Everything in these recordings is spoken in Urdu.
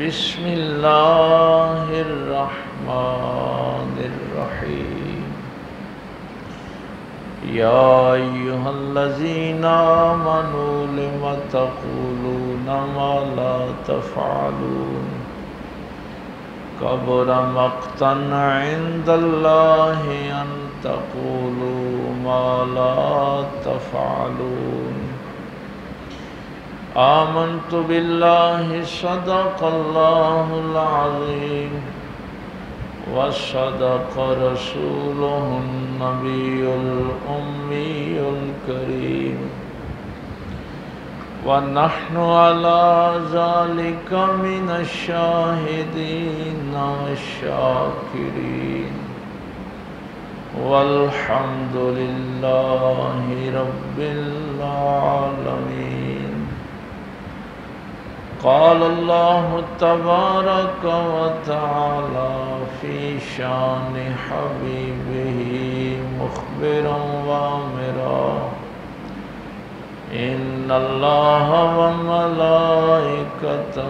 بسم اللہ الرحمن الرحیم یا ایھا الذین آمنوا لم تقولون ما لا تفعلون کبر مقتا عند اللہ ان تقولوا ما لا تفعلون آمنت باللہ صدق اللہ العظیم وصدق رسولہ النبی الأمی الکریم ونحن على ذلك من الشاہدین والشاکرین والحمد للہ رب العالمین قال اللہ تبارک وتعالی فی شان حبیبہ مخبرا وآمرا ان اللہ وملائکتہ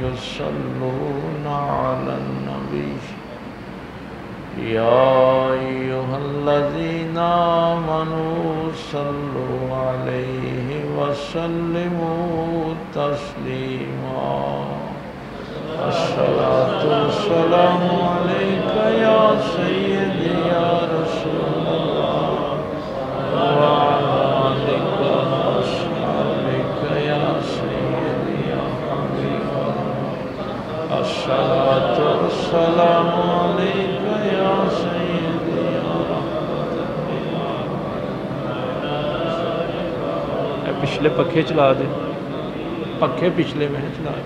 یصلون علی النبی یا ایھا الذین آمنوا صلوا علیہ وسلموا تسلیما الصلاۃ والسلام علیک یا سیدی یا رسول اللہ وعلی آلک واصحابک یا سیدی یا حبیب اللہ الصلاۃ والسلام علیک یا سیدی یا رحمت اللہ۔ پچھلے پکھے چلا دے، پکھے پچھلے میں چلا دے۔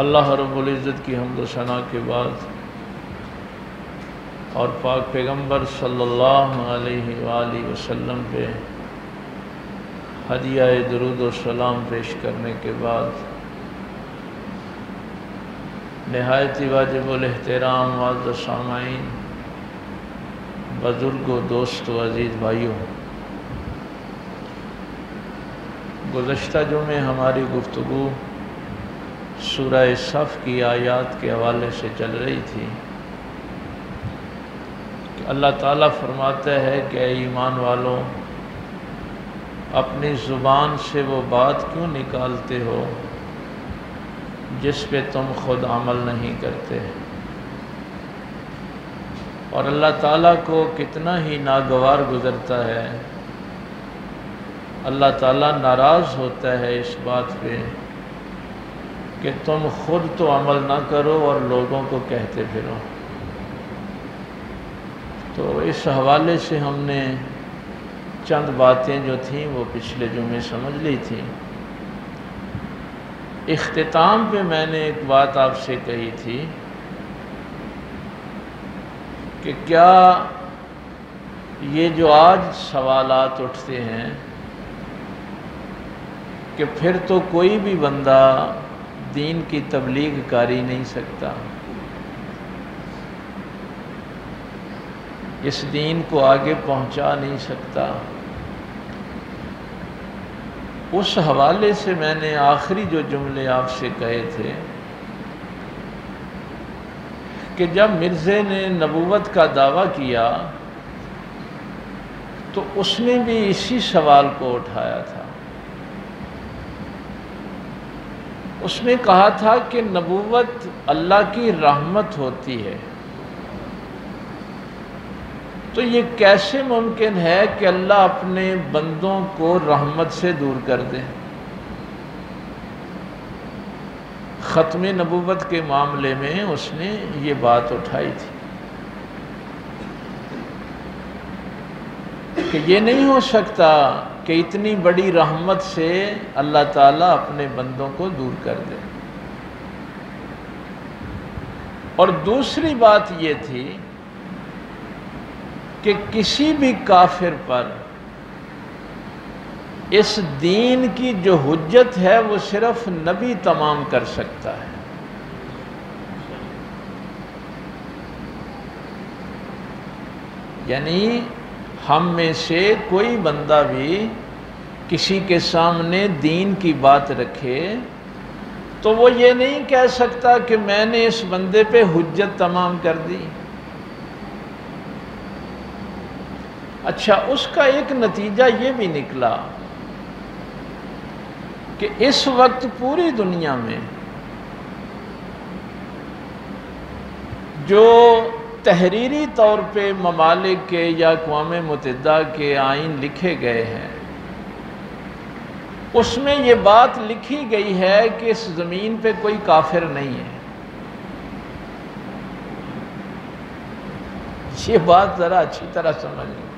اللہ رب العزت کی حمد و ثنا کے بعد اور پاک پیغمبر صلی اللہ علیہ وآلہ وسلم پہ ہدیہ درود و سلام پیش کرنے کے بعد نہایت ہی واجب الاحترام معزز سامعین، بزرگوں، دوستوں، عزیز بھائیوں، گزشتہ جمعے ہماری گفتگو سورہ صف کی آیات کے حوالے سے چل رہی تھی کہ اللہ تعالیٰ فرماتا ہے کہ اے ایمان والوں، اپنی زبان سے وہ بات کیوں نکالتے ہو جس پہ تم خود عمل نہیں کرتے، اور اللہ تعالیٰ کو کتنا ہی ناگوار گزرتا ہے، اللہ تعالیٰ ناراض ہوتا ہے اس بات پہ کہ تم خود تو عمل نہ کرو اور لوگوں کو کہتے پھرو۔ تو اس حوالے سے ہم نے چند باتیں جو تھیں وہ پچھلے جمعے سمجھ لی تھیں۔ اختتام پہ میں نے ایک بات آپ سے کہی تھی کہ کیا یہ جو آج سوالات اٹھتے ہیں کہ پھر تو کوئی بھی بندہ دین کی تبلیغ کاری نہیں سکتا، اس دین کو آگے پہنچا نہیں سکتا۔ اس حوالے سے میں نے آخری جو جملے آپ سے کہے تھے کہ جب مرزے نے نبوت کا دعویٰ کیا تو اس نے بھی اسی سوال کو اٹھایا تھا۔ اس نے کہا تھا کہ نبوت اللہ کی رحمت ہوتی ہے، تو یہ کیسے ممکن ہے کہ اللہ اپنے بندوں کو رحمت سے دور کر دے؟ ختم نبوت کے معاملے میں اس نے یہ بات اٹھائی تھی کہ یہ نہیں ہو سکتا کہ اتنی بڑی رحمت سے اللہ تعالیٰ اپنے بندوں کو دور کر دے۔ اور دوسری بات یہ تھی کہ کسی بھی کافر پر اس دین کی جو حجت ہے وہ صرف نبی تمام کر سکتا ہے۔ یعنی ہم میں سے کوئی بندہ بھی کسی کے سامنے دین کی بات رکھے تو وہ یہ نہیں کہہ سکتا کہ میں نے اس بندے پہ حجت تمام کر دی۔ اچھا، اس کا ایک نتیجہ یہ بھی نکلا کہ اس وقت پوری دنیا میں جو تحریری طور پہ ممالک کے یا اقوام متحدہ کے آئین لکھے گئے ہیں، اس میں یہ بات لکھی گئی ہے کہ اس زمین پہ کوئی کافر نہیں ہے۔ یہ بات ذرا اچھی طرح سمجھ لیں۔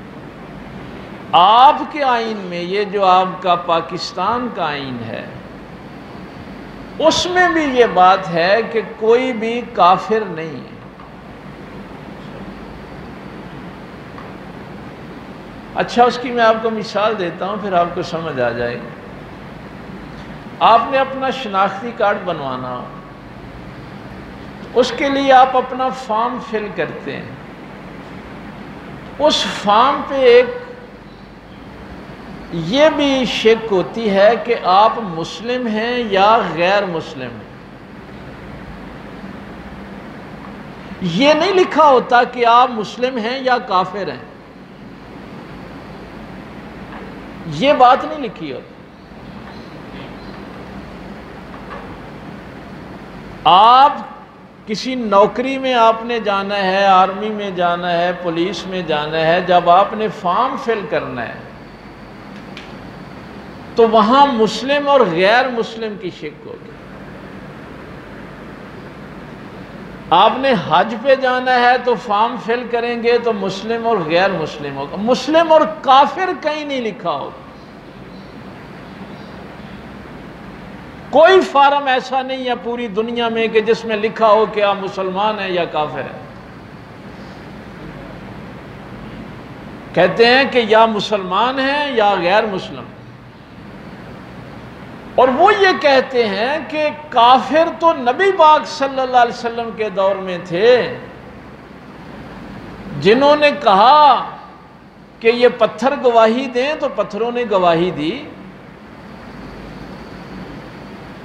آپ کے آئین میں، یہ جو آپ کا پاکستان کا آئین ہے، اس میں بھی یہ بات ہے کہ کوئی بھی کافر نہیں ہے۔ اچھا، اس کی میں آپ کو مثال دیتا ہوں، پھر آپ کو سمجھ آ جائے گی۔ آپ نے اپنا شناختی کارڈ بنوانا ہو، اس کے لیے آپ اپنا فارم فل کرتے ہیں۔ اس فارم پہ ایک یہ بھی شک ہوتی ہے کہ آپ مسلم ہیں یا غیر مسلم ہیں۔ یہ نہیں لکھا ہوتا کہ آپ مسلم ہیں یا کافر ہیں، یہ بات نہیں لکھی ہوتی۔ آپ کسی نوکری میں آپ نے جانا ہے، آرمی میں جانا ہے، پولیس میں جانا ہے، جب آپ نے فارم فل کرنا ہے تو وہاں مسلم اور غیر مسلم کی شک ہوگی۔ آپ نے حج پہ جانا ہے تو فارم فل کریں گے تو مسلم اور غیر مسلم ہوگا، مسلم اور کافر کہیں نہیں لکھا ہوگا۔ کوئی فارم ایسا نہیں ہے پوری دنیا میں کہ جس میں لکھا ہو کہ آپ مسلمان ہیں یا کافر ہیں۔ کہتے ہیں کہ یا مسلمان ہیں یا غیر مسلم، اور وہ یہ کہتے ہیں کہ کافر تو نبی پاک صلی اللہ علیہ وسلم کے دور میں تھے، جنہوں نے کہا کہ یہ پتھر گواہی دیں تو پتھروں نے گواہی دی،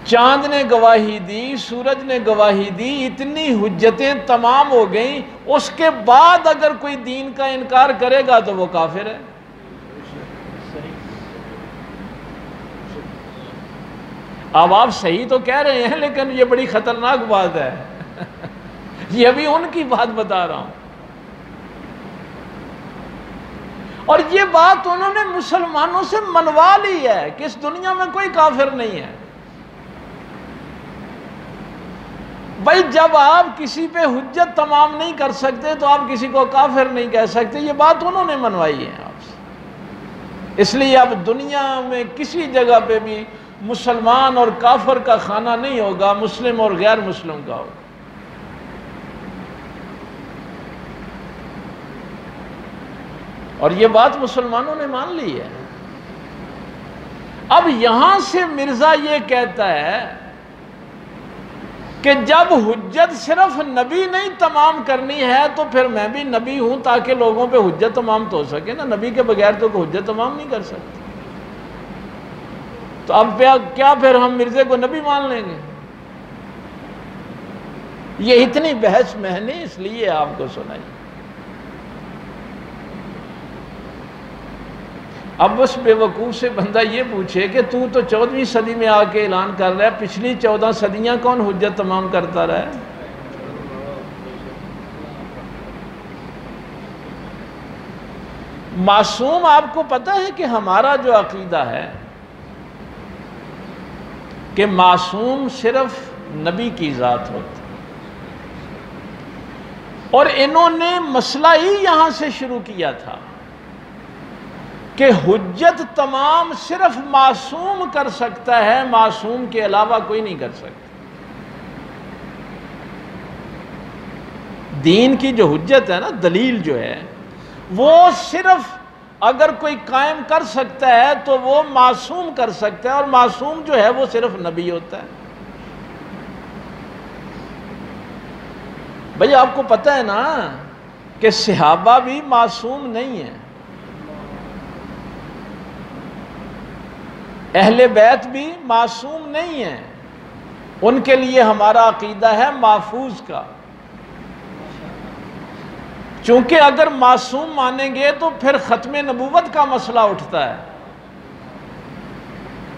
چاند نے گواہی دی، سورج نے گواہی دی، اتنی حجتیں تمام ہو گئیں، اس کے بعد اگر کوئی دین کا انکار کرے گا تو وہ کافر ہے۔ اب آپ صحیح تو کہہ رہے ہیں، لیکن یہ بڑی خطرناک بات ہے۔ یہ ابھی ان کی بات بتا رہا ہوں، اور یہ بات انہوں نے مسلمانوں سے منوا لی ہے کہ اس دنیا میں کوئی کافر نہیں ہے۔ بھائی، جب آپ کسی پہ حجت تمام نہیں کر سکتے تو آپ کسی کو کافر نہیں کہہ سکتے، یہ بات انہوں نے منوائی ہے آپ سے۔ اس لیے اب دنیا میں کسی جگہ پہ بھی مسلمان اور کافر کا خانہ نہیں ہوگا، مسلم اور غیر مسلم کا ہوگا۔ اور یہ بات مسلمانوں نے مان لی ہے۔ اب یہاں سے مرزا یہ کہتا ہے کہ جب حجت صرف نبی نہیں تمام کرنی ہے تو پھر میں بھی نبی ہوں، تاکہ لوگوں پہ حجت تمام تو ہو سکے نا، نبی کے بغیر تو کوئی حجت تمام نہیں کر سکتے۔ تو اب کیا پھر ہم مرزے کو نبی مان لیں گے؟ یہ اتنی بحث میں نے اس لیے آپ کو سنائی۔ اب اس بے وقوف سے بندہ یہ پوچھے کہ تو 14ویں صدی میں آ کے اعلان کر رہا ہے، پچھلی 14 صدیاں کون حجت تمام کرتا رہا ہے؟ معصوم، آپ کو پتہ ہے کہ ہمارا جو عقیدہ ہے کہ معصوم صرف نبی کی ذات ہوتی، اور انہوں نے مسئلہ ہی یہاں سے شروع کیا تھا کہ حجت تمام صرف معصوم کر سکتا ہے، معصوم کے علاوہ کوئی نہیں کر سکتا۔ دین کی جو حجت ہے نا، دلیل جو ہے، وہ صرف اگر کوئی قائم کر سکتا ہے تو وہ معصوم کر سکتا ہے، اور معصوم جو ہے وہ صرف نبی ہوتا ہے۔ بھئی آپ کو پتہ ہے نا کہ صحابہ بھی معصوم نہیں ہیں۔ اہل بیت بھی معصوم نہیں ہیں، ان کے لیے ہمارا عقیدہ ہے محفوظ کا، چونکہ اگر معصوم مانیں گے تو پھر ختم نبوت کا مسئلہ اٹھتا ہے۔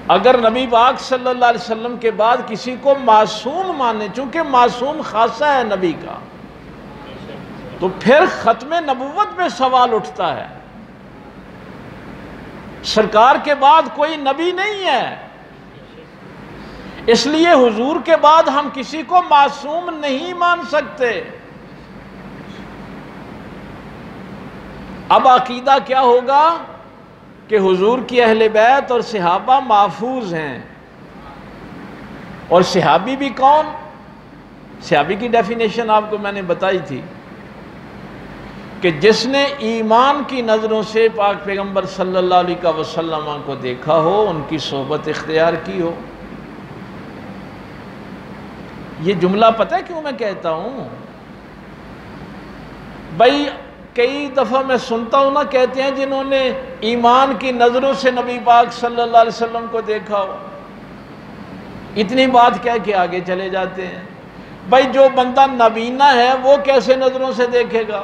اگر نبی پاک صلی اللہ علیہ وسلم کے بعد کسی کو معصوم مانے، چونکہ معصوم خاصہ ہے نبی کا، تو پھر ختم نبوت میں سوال اٹھتا ہے۔ سرکار کے بعد کوئی نبی نہیں ہے، اس لیے حضور کے بعد ہم کسی کو معصوم نہیں مان سکتے۔ اب عقیدہ کیا ہوگا کہ حضور کی اہل بیت اور صحابہ محفوظ ہیں، اور صحابی بھی کون؟ صحابی کی ڈیفینیشن آپ کو میں نے بتائی تھی کہ جس نے ایمان کی نظروں سے پاک پیغمبر صلی اللہ علیہ وسلم کو دیکھا ہو، ان کی صحبت اختیار کی ہو۔ یہ جملہ پتہ ہے کیوں میں کہتا ہوں؟ بھائی کئی دفعہ میں سنتا ہوں نا، کہتے ہیں جنہوں نے ایمان کی نظروں سے نبی پاک صلی اللہ علیہ وسلم کو دیکھا ہو، اتنی بات کہہ کے آگے چلے جاتے ہیں۔ بھائی جو بندہ نابینا ہے وہ کیسے نظروں سے دیکھے گا؟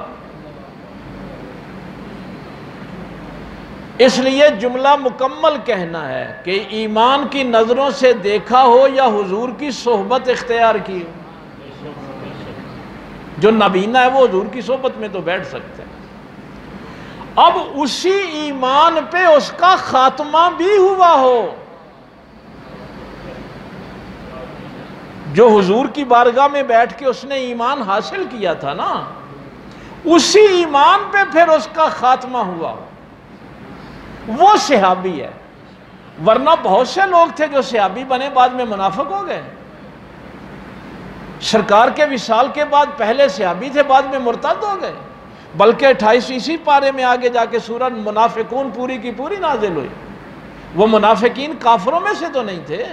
اس لیے جملہ مکمل کہنا ہے کہ ایمان کی نظروں سے دیکھا ہو یا حضور کی صحبت اختیار کی ہو۔ جو نابینا ہے وہ حضور کی صحبت میں تو بیٹھ سکتے ہیں۔ اب اسی ایمان پہ اس کا خاتمہ بھی ہوا ہو، جو حضور کی بارگاہ میں بیٹھ کے اس نے ایمان حاصل کیا تھا نا، اسی ایمان پہ پھر اس کا خاتمہ ہوا ہو، وہ صحابی ہے۔ ورنہ بہت سے لوگ تھے جو صحابی بنے بعد میں منافق ہو گئے۔ سرکار کے وصال کے بعد پہلے صحابی تھے، بعد میں مرتد ہو گئے، بلکہ 28 پارے میں آگے جا کے سورہ منافقون پوری کی پوری نازل ہوئی۔ وہ منافقین کافروں میں سے تو نہیں تھے۔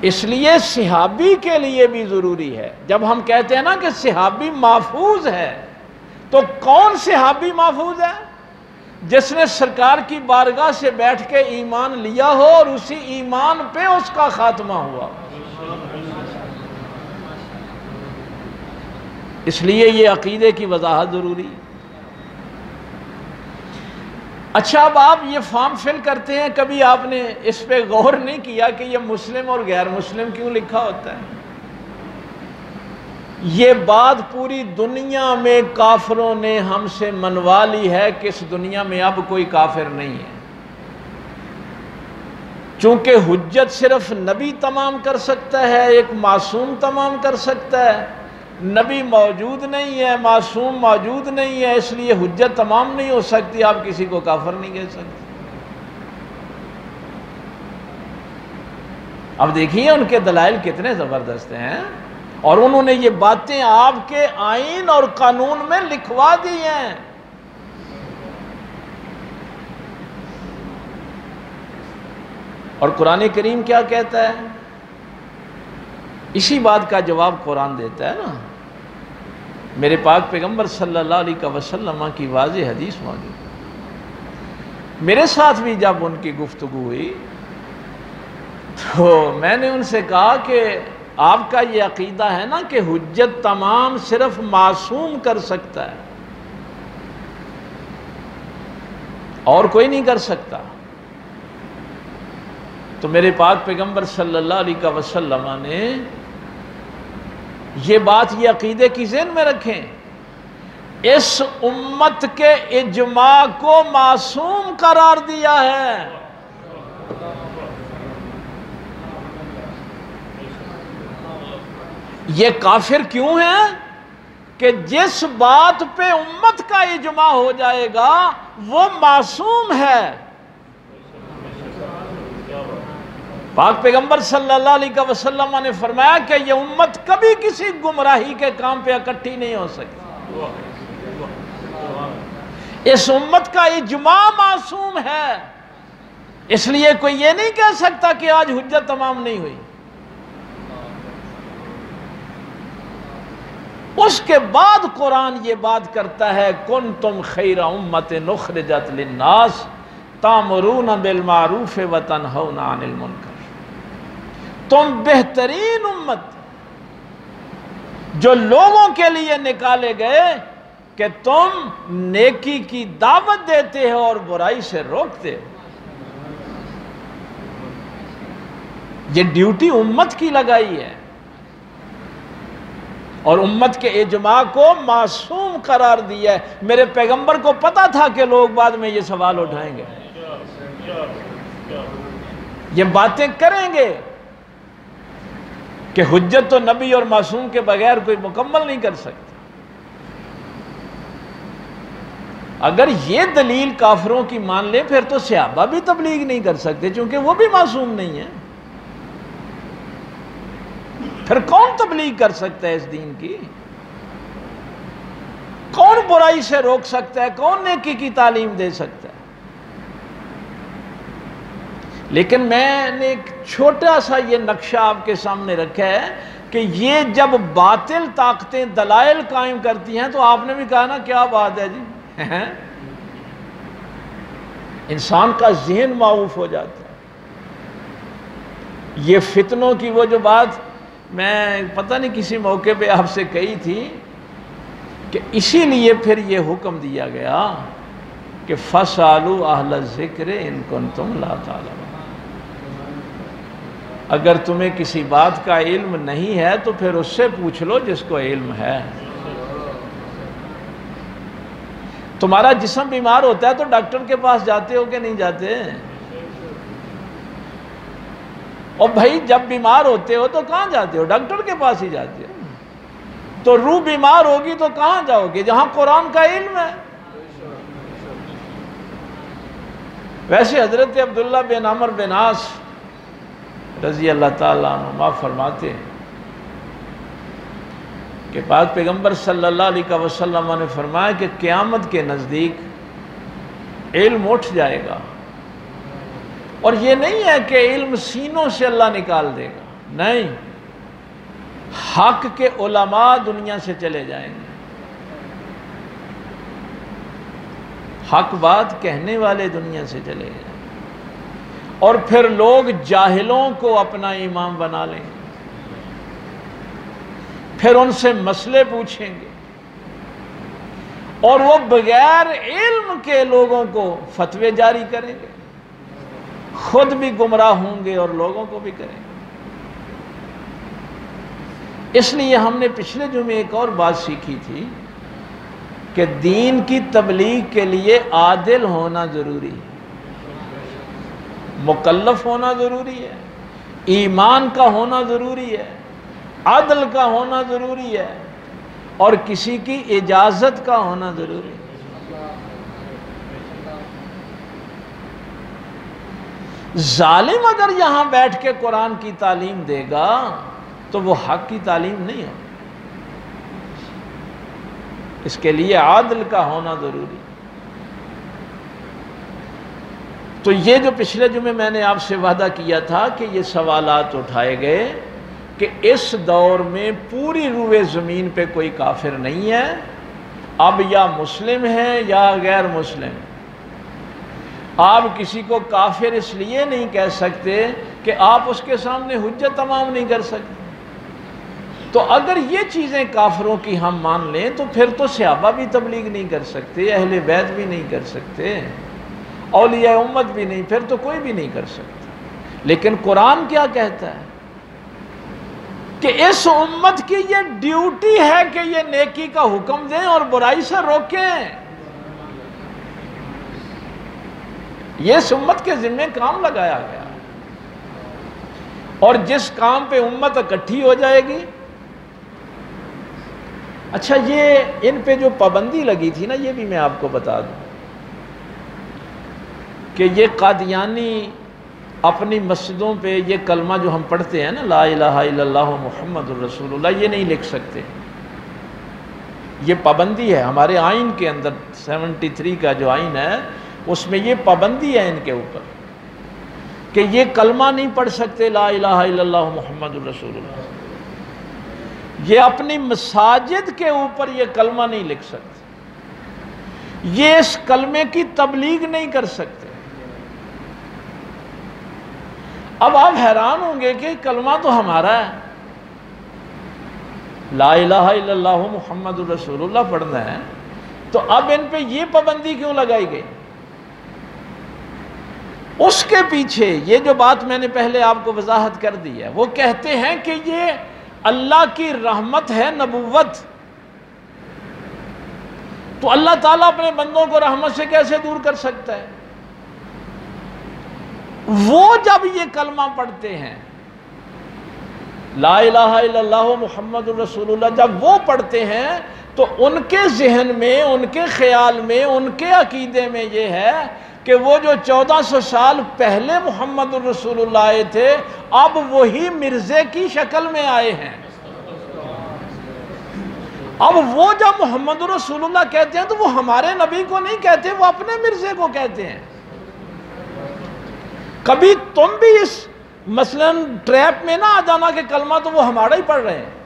اس لیے صحابی کے لیے بھی ضروری ہے، جب ہم کہتے ہیں نا کہ صحابی محفوظ ہے، تو کون صحابی محفوظ ہے؟ جس نے سرکار کی بارگاہ سے بیٹھ کے ایمان لیا ہو اور اسی ایمان پہ اس کا خاتمہ ہوا۔ اس لیے یہ عقیدے کی وضاحت ضروری ہے۔ اچھا، اب آپ یہ فارم فل کرتے ہیں، کبھی آپ نے اس پہ غور نہیں کیا کہ یہ مسلم اور غیر مسلم کیوں لکھا ہوتا ہے؟ یہ بات پوری دنیا میں کافروں نے ہم سے منوا لی ہے کہ اس دنیا میں اب کوئی کافر نہیں ہے، چونکہ حجت صرف نبی تمام کر سکتا ہے، ایک معصوم تمام کر سکتا ہے۔ نبی موجود نہیں ہے، معصوم موجود نہیں ہے، اس لیے حجت تمام نہیں ہو سکتی، آپ کسی کو کافر نہیں کہہ سکتے۔ اب دیکھیے ان کے دلائل کتنے زبردست ہیں، اور انہوں نے یہ باتیں آپ کے آئین اور قانون میں لکھوا دی ہیں۔ اور قرآن کریم کیا کہتا ہے؟ اسی بات کا جواب قرآن دیتا ہے نا۔ میرے پاک پیغمبر صلی اللہ علیہ وسلم کی واضح حدیث موجود۔ میرے ساتھ بھی جب ان کی گفتگو ہوئی تو میں نے ان سے کہا کہ آپ کا یہ عقیدہ ہے نا کہ حجت تمام صرف معصوم کر سکتا ہے، اور کوئی نہیں کر سکتا۔ تو میرے پاک پیغمبر صلی اللہ علیہ وسلم نے یہ بات، یہ عقیدے کی ذہن میں رکھیں، اس امت کے اجماع کو معصوم قرار دیا ہے۔ یہ کافر کیوں ہیں؟ کہ جس بات پہ امت کا اجماع ہو جائے گا وہ معصوم ہے۔ پاک پیغمبر صلی اللہ علیہ وسلم نے فرمایا کہ یہ امت کبھی کسی گمراہی کے کام پہ اکٹھی نہیں ہو سکتی، اس امت کا اجماع معصوم ہے۔ اس لیے کوئی یہ نہیں کہہ سکتا کہ آج حجت تمام نہیں ہوئی۔ اس کے بعد قرآن یہ بات کرتا ہے، کنتم خیر امت اخرجت للناس، تَأْمُرُونَ بِالْمَعْرُوفِ وَتَنْهَوْنَ عَنِ الْمُنْکَرِ، تم بہترین امت جو لوگوں کے لیے نکالے گئے کہ تم نیکی کی دعوت دیتے ہو اور برائی سے روکتے ہو. یہ ڈیوٹی امت کی لگائی ہے، اور امت کے اجماع کو معصوم قرار دیا ہے. میرے پیغمبر کو پتا تھا کہ لوگ بعد میں یہ سوال اٹھائیں گے، یہ باتیں کریں گے کہ حجت تو نبی اور معصوم کے بغیر کوئی مکمل نہیں کر سکتا. اگر یہ دلیل کافروں کی مان لیں پھر تو صحابہ بھی تبلیغ نہیں کر سکتے، چونکہ وہ بھی معصوم نہیں ہیں. پھر کون تبلیغ کر سکتا ہے اس دین کی؟ کون برائی سے روک سکتا ہے؟ کون نیکی کی تعلیم دے سکتا ہے؟ لیکن میں نے ایک چھوٹا سا یہ نقشہ آپ کے سامنے رکھا ہے کہ یہ جب باطل طاقتیں دلائل قائم کرتی ہیں تو آپ نے بھی کہا نا کیا بات ہے جی، انسان کا ذہن معوف ہو جاتا ہے. یہ فتنوں کی وہ جو بات میں پتہ نہیں کسی موقع پہ آپ سے کہی تھی کہ اسی لیے پھر یہ حکم دیا گیا کہ فَاسْأَلُوا أَهْلَ الذِّكْرِ إِن كُنتُمْ لَا تَعْلَمُونَ. اگر تمہیں کسی بات کا علم نہیں ہے تو پھر اس سے پوچھ لو جس کو علم ہے. تمہارا جسم بیمار ہوتا ہے تو ڈاکٹر کے پاس جاتے ہو کہ نہیں جاتے؟ اور بھائی جب بیمار ہوتے ہو تو کہاں جاتے ہو؟ ڈاکٹر کے پاس ہی جاتے ہو. تو روح بیمار ہوگی تو کہاں جاؤ گے؟ جہاں قرآن کا علم ہے. ویسے حضرت عبداللہ بن عمرو بن عاص رضی اللہ تعالیٰ عنہ فرماتے ہیں کہ بعد پیغمبر صلی اللہ علیہ وسلم نے فرمایا کہ قیامت کے نزدیک علم اٹھ جائے گا، اور یہ نہیں ہے کہ علم سینوں سے اللہ نکال دے گا، نہیں، حق کے علماء دنیا سے چلے جائیں گے، حق بات کہنے والے دنیا سے چلے جائیں گے، اور پھر لوگ جاہلوں کو اپنا امام بنا لیں گے، پھر ان سے مسئلے پوچھیں گے، اور وہ بغیر علم کے لوگوں کو فتوے جاری کریں گے، خود بھی گمراہ ہوں گے اور لوگوں کو بھی کریں گے. اس لیے ہم نے پچھلے جمعے ایک اور بات سیکھی تھی کہ دین کی تبلیغ کے لیے عادل ہونا ضروری ہے، مکلف ہونا ضروری ہے، ایمان کا ہونا ضروری ہے، عدل کا ہونا ضروری ہے، اور کسی کی اجازت کا ہونا ضروری ہے. ظالم اگر یہاں بیٹھ کے قرآن کی تعلیم دے گا تو وہ حق کی تعلیم نہیں ہو. اس کے لیے عادل کا ہونا ضروری. تو یہ جو پچھلے جمعے میں نے آپ سے وعدہ کیا تھا کہ یہ سوالات اٹھائے گئے کہ اس دور میں پوری روئے زمین پہ کوئی کافر نہیں ہے، اب یا مسلم ہے یا غیر مسلم. آپ کسی کو کافر اس لیے نہیں کہہ سکتے کہ آپ اس کے سامنے حجت تمام نہیں کر سکتے. تو اگر یہ چیزیں کافروں کی ہم مان لیں تو پھر تو صحابہ بھی تبلیغ نہیں کر سکتے، اہل بیت بھی نہیں کر سکتے، اولیاء امت بھی نہیں، پھر تو کوئی بھی نہیں کر سکتا. لیکن قرآن کیا کہتا ہے کہ اس امت کی یہ ڈیوٹی ہے کہ یہ نیکی کا حکم دیں اور برائی سے روکیں. یہ اس امت کے ذمہ کام لگایا گیا، اور جس کام پہ امت اکٹھی ہو جائے گی. اچھا، یہ ان پہ جو پابندی لگی تھی نا، یہ بھی میں آپ کو بتا دوں کہ یہ قادیانی اپنی مسجدوں پہ یہ کلمہ جو ہم پڑھتے ہیں نا، لا الہ الا اللہ محمد الرسول اللہ، یہ نہیں لکھ سکتے. یہ پابندی ہے ہمارے آئین کے اندر، 73 کا جو آئین ہے اس میں یہ پابندی ہے ان کے اوپر کہ یہ کلمہ نہیں پڑھ سکتے لا الہ الا اللہ محمد الرسول اللہ. یہ اپنی مساجد کے اوپر یہ کلمہ نہیں لکھ سکتے، یہ اس کلمے کی تبلیغ نہیں کر سکتے. اب آپ حیران ہوں گے کہ کلمہ تو ہمارا ہے، لا الہ الا اللہ محمد الرسول اللہ پڑھنا ہے، تو اب ان پہ یہ پابندی کیوں لگائی گئی؟ اس کے پیچھے یہ جو بات میں نے پہلے آپ کو وضاحت کر دی ہے، وہ کہتے ہیں کہ یہ اللہ کی رحمت ہے، نبوت، تو اللہ تعالیٰ اپنے بندوں کو رحمت سے کیسے دور کر سکتا ہے؟ وہ جب یہ کلمہ پڑھتے ہیں، لا الہ الا اللہ محمد الرسول اللہ، جب وہ پڑھتے ہیں تو ان کے ذہن میں، ان کے خیال میں، ان کے عقیدے میں یہ ہے کہ وہ جو 1400 سال پہلے محمد الرسول اللہ آئے تھے، اب وہی مرزے کی شکل میں آئے ہیں۔ اب وہ جب محمد الرسول اللہ کہتے ہیں تو وہ ہمارے نبی کو نہیں کہتے، وہ اپنے مرزے کو کہتے ہیں۔ کبھی تم بھی اس مثلا ٹریپ میں نہ آ جانا کہ کلمہ تو وہ ہمارا ہی پڑھ رہے ہیں۔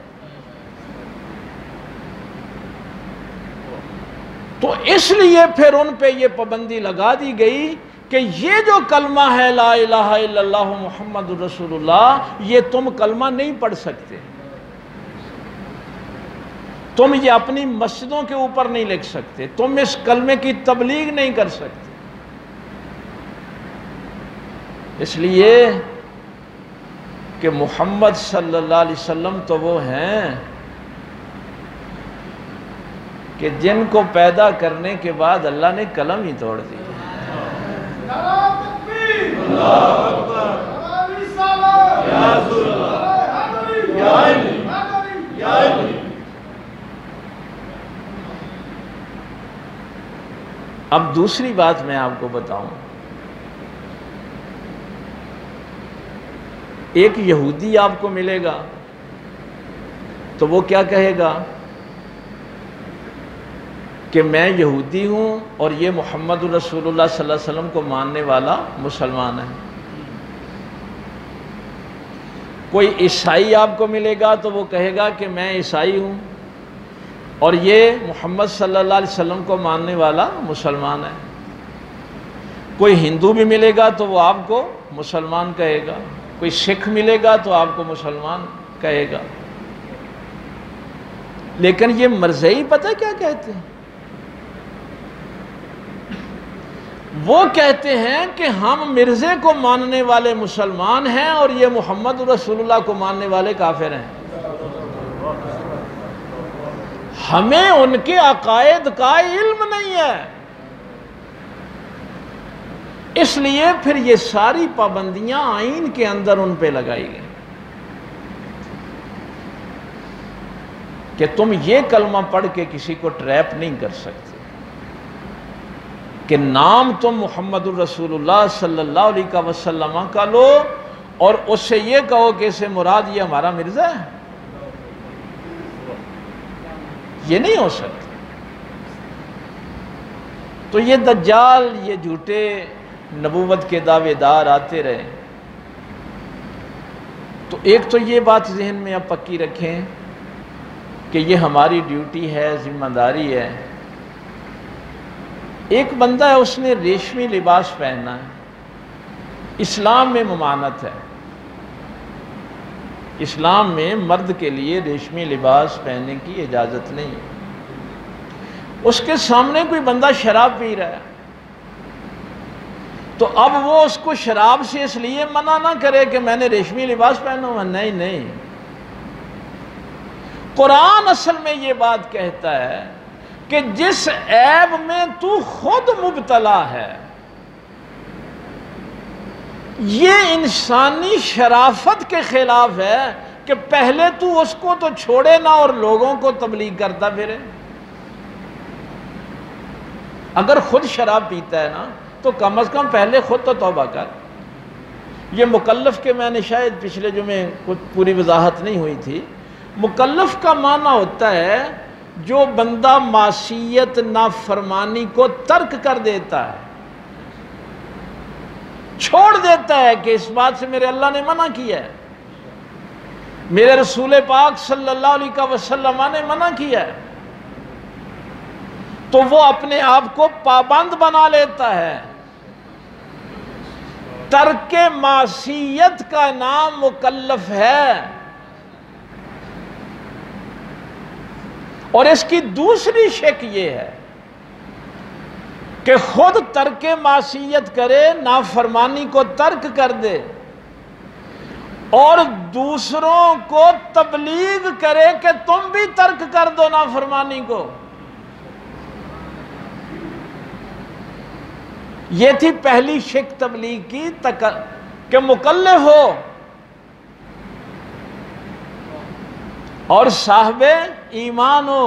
تو اس لیے پھر ان پہ یہ پابندی لگا دی گئی کہ یہ جو کلمہ ہے لا الہ الا اللہ محمد الرسول اللہ، یہ تم کلمہ نہیں پڑھ سکتے، تم یہ اپنی مسجدوں کے اوپر نہیں لکھ سکتے، تم اس کلمے کی تبلیغ نہیں کر سکتے۔ اس لیے کہ محمد صلی اللہ علیہ وسلم تو وہ ہیں کہ جن کو پیدا کرنے کے بعد اللہ نے قلم ہی توڑ دی۔ اب دوسری بات میں آپ کو بتاؤں، ایک یہودی آپ کو ملے گا تو وہ کیا کہے گا کہ میں یہودی ہوں اور یہ محمد رسول اللہ صلی اللہ علیہ وسلم کو ماننے والا مسلمان ہے۔ کوئی عیسائی آپ کو ملے گا تو وہ کہے گا کہ میں عیسائی ہوں اور یہ محمد صلی اللہ علیہ وسلم کو ماننے والا مسلمان ہے۔ کوئی ہندو بھی ملے گا تو وہ آپ کو مسلمان کہے گا، کوئی سکھ ملے گا تو آپ کو مسلمان کہے گا۔ لیکن یہ مرزائی پتہ کیا کہتے ہیں؟ وہ کہتے ہیں کہ ہم مرزے کو ماننے والے مسلمان ہیں اور یہ محمد رسول اللہ کو ماننے والے کافر ہیں۔ ہمیں ان کے عقائد کا علم نہیں ہے، اس لیے پھر یہ ساری پابندیاں آئین کے اندر ان پہ لگائی گئی کہ تم یہ کلمہ پڑھ کے کسی کو ٹریپ نہیں کر سکتے، کہ نام تم محمد الرسول اللہ صلی اللہ علیہ وسلم کا لو اور اس سے یہ کہو کہ اسے مراد یہ ہمارا مرزا ہے، یہ نہیں ہو سکتا۔ تو یہ دجال، یہ جھوٹے نبوت کے دعوے دار آتے رہے۔ تو ایک تو یہ بات ذہن میں اب پکی رکھیں کہ یہ ہماری ڈیوٹی ہے، ذمہ داری ہے۔ ایک بندہ ہے، اس نے ریشمی لباس پہننا ہے، اسلام میں ممانعت ہے، اسلام میں مرد کے لیے ریشمی لباس پہننے کی اجازت نہیں ہے۔ اس کے سامنے کوئی بندہ شراب پی رہا ہے تو اب وہ اس کو شراب سے اس لیے منع نہ کرے کہ میں نے ریشمی لباس پہنا ہوا، نہیں، قرآن اصل میں یہ بات کہتا ہے کہ جس عیب میں تو خود مبتلا ہے، یہ انسانی شرافت کے خلاف ہے کہ پہلے تو اس کو تو چھوڑے نہ اور لوگوں کو تبلیغ کرتا پھرے۔ اگر خود شراب پیتا ہے نا تو کم از کم پہلے خود تو توبہ کر۔ یہ مکلف کے میں نے شاید پچھلے جمعے کچھ پوری وضاحت نہیں ہوئی تھی، مکلف کا معنی ہوتا ہے جو بندہ معصیت نافرمانی کو ترک کر دیتا ہے، چھوڑ دیتا ہے کہ اس بات سے میرے اللہ نے منع کیا ہے، میرے رسول پاک صلی اللہ علیہ وسلم نے منع کیا ہے، تو وہ اپنے آپ کو پابند بنا لیتا ہے، ترک معصیت کا نام مکلف ہے، اور اس کی دوسری شک یہ ہے کہ خود ترک معصیت کرے، نافرمانی کو ترک کر دے، اور دوسروں کو تبلیغ کرے کہ تم بھی ترک کر دو نافرمانی کو۔ یہ تھی پہلی شک تبلیغ کی کہ مکلف ہو اور صاحب ایمان ہو،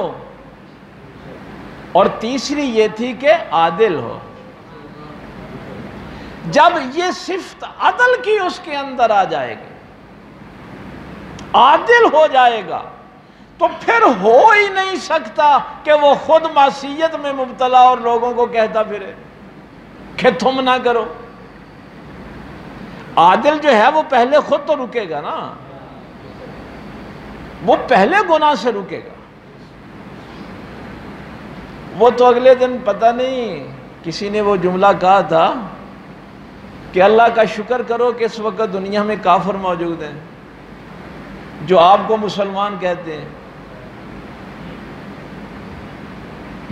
اور تیسری یہ تھی کہ عادل ہو۔ جب یہ صفت عدل کی اس کے اندر آ جائے گی، عادل ہو جائے گا، تو پھر ہو ہی نہیں سکتا کہ وہ خود معصیت میں مبتلا اور لوگوں کو کہتا پھرے کہ تم نہ کرو۔ عادل جو ہے وہ پہلے خود تو رکے گا نا، وہ پہلے گناہ سے رکے گا۔ وہ تو اگلے دن پتہ نہیں کسی نے وہ جملہ کہا تھا کہ اللہ کا شکر کرو کہ اس وقت دنیا میں کافر موجود ہیں جو آپ کو مسلمان کہتے ہیں۔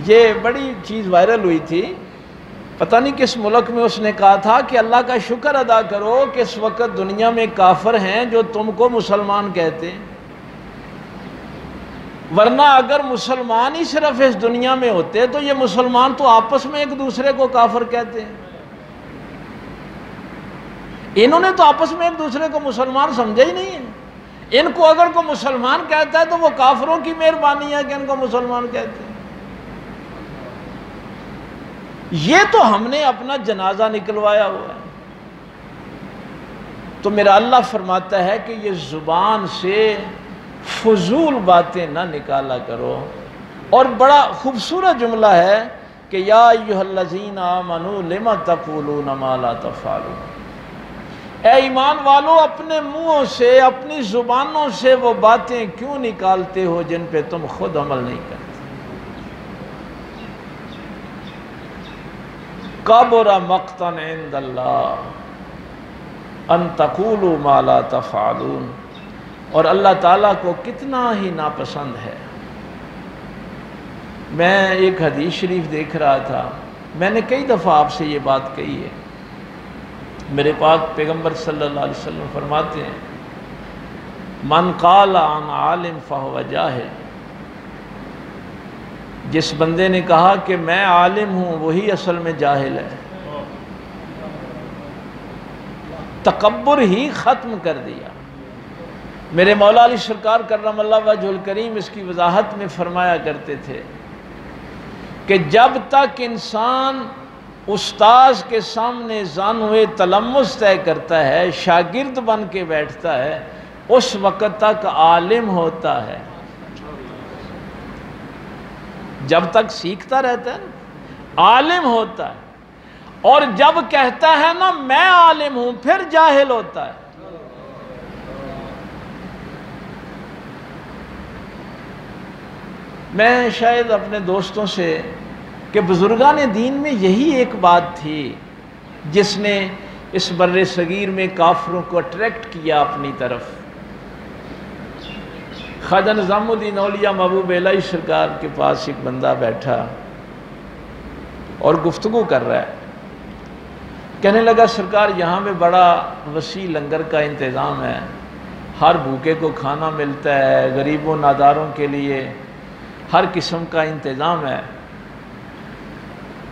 یہ بڑی چیز وائرل ہوئی تھی، پتہ نہیں کس ملک میں اس نے کہا تھا کہ اللہ کا شکر ادا کرو کہ اس وقت دنیا میں کافر ہیں جو تم کو مسلمان کہتے ہیں، ورنہ اگر مسلمان ہی صرف اس دنیا میں ہوتے تو یہ مسلمان تو آپس میں ایک دوسرے کو کافر کہتے ہیں۔ انہوں نے تو آپس میں ایک دوسرے کو مسلمان سمجھا ہی نہیں ہے۔ ان کو اگر کوئی مسلمان کہتا ہے تو وہ کافروں کی مہربانی ہے کہ ان کو مسلمان کہتے ہیں۔ یہ تو ہم نے اپنا جنازہ نکلوایا ہوا ہے۔ تو میرا اللہ فرماتا ہے کہ یہ زبان سے فضول باتیں نہ نکالا کرو، اور بڑا خوبصورت جملہ ہے کہ یا ایھا الذین آمنوا لم تقولون ما لا تفعلون، اے ایمان والو اپنے منہوں سے، اپنی زبانوں سے وہ باتیں کیوں نکالتے ہو جن پہ تم خود عمل نہیں کرتے۔ کبر مقتا عند اللہ ان تقولوا ما لا تفعلون، اور اللہ تعالیٰ کو کتنا ہی ناپسند ہے۔ میں ایک حدیث شریف دیکھ رہا تھا، میں نے کئی دفعہ آپ سے یہ بات کہی ہے، میرے پاک پیغمبر صلی اللہ علیہ وسلم فرماتے ہیں من قال عن عالم فہو جاہل، جس بندے نے کہا کہ میں عالم ہوں وہی اصل میں جاہل ہے۔ تکبر ہی ختم کر دیا۔ میرے مولا علی سرکار کرم اللہ وجہ الکریم اس کی وضاحت میں فرمایا کرتے تھے کہ جب تک انسان استاذ کے سامنے زانوئے تلمس طے کرتا ہے، شاگرد بن کے بیٹھتا ہے، اس وقت تک عالم ہوتا ہے۔ جب تک سیکھتا رہتا ہے عالم ہوتا ہے، اور جب کہتا ہے نا میں عالم ہوں پھر جاہل ہوتا ہے۔ میں شاید اپنے دوستوں سے کہ بزرگان دین میں یہی ایک بات تھی جس نے اس بر صغیر میں کافروں کو اٹریکٹ کیا اپنی طرف۔ خواجہ نظام الدین اولیاء محبوب الہی سرکار کے پاس ایک بندہ بیٹھا اور گفتگو کر رہا ہے، کہنے لگا سرکار یہاں میں بڑا وسیع لنگر کا انتظام ہے، ہر بھوکے کو کھانا ملتا ہے، غریبوں ناداروں کے لیے ہر قسم کا انتظام ہے۔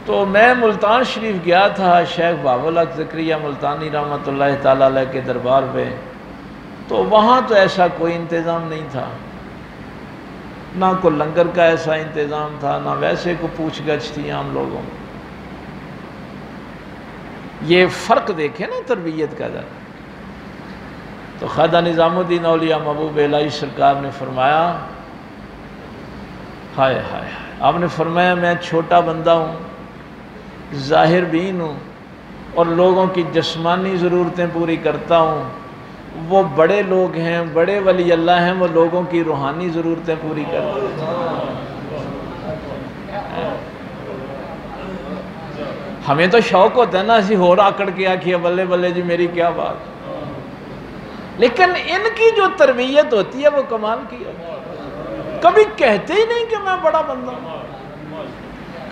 تو میں ملتان شریف گیا تھا شیخ باب الحق زکریا ملتانی رحمۃ اللہ تعالیٰ علیہ کے دربار پہ، تو وہاں تو ایسا کوئی انتظام نہیں تھا، نہ کوئی لنگر کا ایسا انتظام تھا، نہ ویسے کو پوچھ گچھ تھی عام لوگوں میں۔ یہ فرق دیکھیں نا تربیت کا ذرا۔ تو خواجہ نظام الدین اولیاء محبوب الہی سرکار نے فرمایا ہائے ہائے، آپ نے فرمایا میں چھوٹا بندہ ہوں، ظاہر بین ہوں، اور لوگوں کی جسمانی ضرورتیں پوری کرتا ہوں، وہ بڑے لوگ ہیں، بڑے ولی اللہ ہیں، وہ لوگوں کی روحانی ضرورتیں پوری کرتے ہیں۔ ہمیں تو شوق ہوتا ہے نا اسی ہور آکڑ کے آکھیا بلے بلے جی میری کیا بات، لیکن ان کی جو تربیت ہوتی ہے وہ کمال کی ہوتی ہے۔ کبھی کہتے ہی نہیں کہ میں بڑا بندہ ہوں،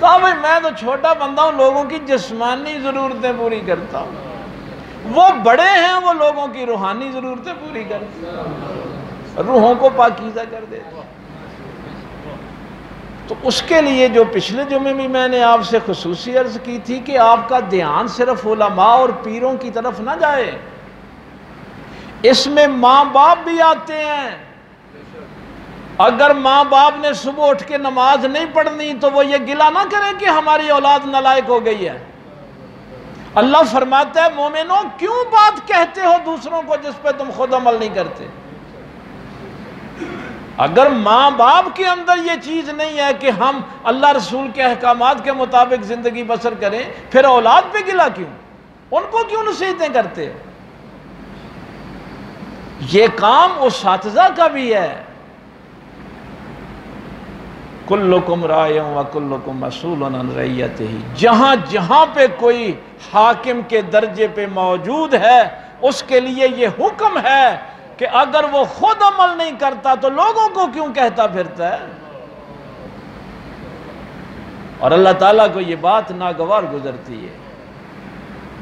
کہا بھائی میں تو چھوٹا بندہ ہوں، لوگوں کی جسمانی ضرورتیں پوری کرتا ہوں، وہ بڑے ہیں وہ لوگوں کی روحانی ضرورتیں پوری کرتے ہیں، روحوں کو پاکیزہ کر دیتے ہیں۔ تو اس کے لیے جو پچھلے جمعے میں نے آپ سے خصوصی عرض کی تھی کہ آپ کا دھیان صرف علماء اور پیروں کی طرف نہ جائے، اس میں ماں باپ بھی آتے ہیں۔ اگر ماں باپ نے صبح اٹھ کے نماز نہیں پڑھنی تو وہ یہ گلہ نہ کرے کہ ہماری اولاد نالائق ہو گئی ہے۔ اللہ فرماتا ہے مومنوں کیوں بات کہتے ہو دوسروں کو جس پہ تم خود عمل نہیں کرتے؟ اگر ماں باپ کے اندر یہ چیز نہیں ہے کہ ہم اللہ رسول کے احکامات کے مطابق زندگی بسر کریں، پھر اولاد پہ گلہ کیوں؟ ان کو کیوں نصیحتیں کرتے ہو؟ یہ کام اساتذہ کا بھی ہے۔ کلکم راع وکلکم مسئول عن رعیتہ، جہاں جہاں پہ کوئی حاکم کے درجے پہ موجود ہے اس کے لیے یہ حکم ہے کہ اگر وہ خود عمل نہیں کرتا تو لوگوں کو کیوں کہتا پھرتا ہے؟ اور اللہ تعالیٰ کو یہ بات ناگوار گزرتی ہے،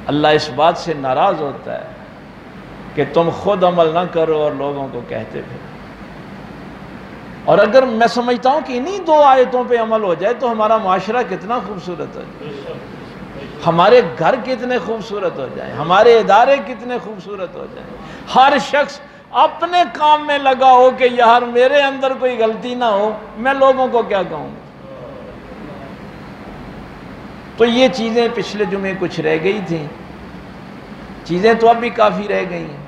اللہ اس بات سے ناراض ہوتا ہے کہ تم خود عمل نہ کرو اور لوگوں کو کہتے پھر۔ اور اگر میں سمجھتا ہوں کہ انہی دو آیتوں پہ عمل ہو جائے تو ہمارا معاشرہ کتنا خوبصورت ہو جائے، ہمارے گھر کتنے خوبصورت ہو جائیں، ہمارے ادارے کتنے خوبصورت ہو جائیں، ہر شخص اپنے کام میں لگا ہو کہ یار میرے اندر کوئی غلطی نہ ہو، میں لوگوں کو کیا کہوں گا۔ تو یہ چیزیں پچھلے جمعے کچھ رہ گئی تھیں، چیزیں تو اب بھی کافی رہ گئی ہیں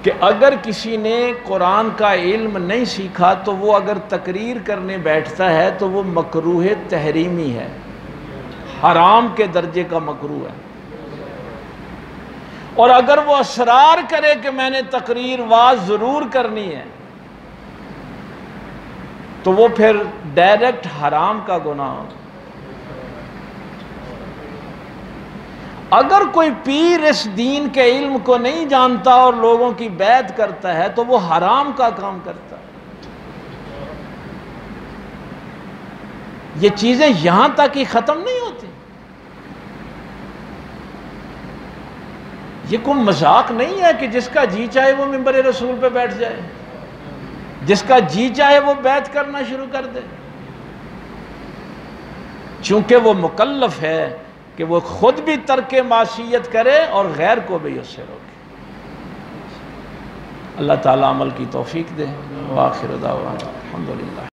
کہ اگر کسی نے قرآن کا علم نہیں سیکھا تو وہ اگر تقریر کرنے بیٹھتا ہے تو وہ مکروہ تحریمی ہے، حرام کے درجے کا مکروہ ہے۔ اور اگر وہ اصرار کرے کہ میں نے تقریر واز ضرور کرنی ہے تو وہ پھر ڈائریکٹ حرام کا گناہ ہوگا۔ اگر کوئی پیر اس دین کے علم کو نہیں جانتا اور لوگوں کی بیعت کرتا ہے تو وہ حرام کا کام کرتا ہے۔ یہ چیزیں یہاں تک ہی ختم نہیں ہوتی، یہ کوئی مذاق نہیں ہے کہ جس کا جی چاہے وہ منبر رسول پہ بیٹھ جائے، جس کا جی چاہے وہ بیعت کرنا شروع کر دے، چونکہ وہ مکلف ہے کہ وہ خود بھی ترک معصیت کرے اور غیر کو بھی اس سے روکے۔ اللہ تعالیٰ عمل کی توفیق دے۔ وآخر دعوانا الحمدللہ۔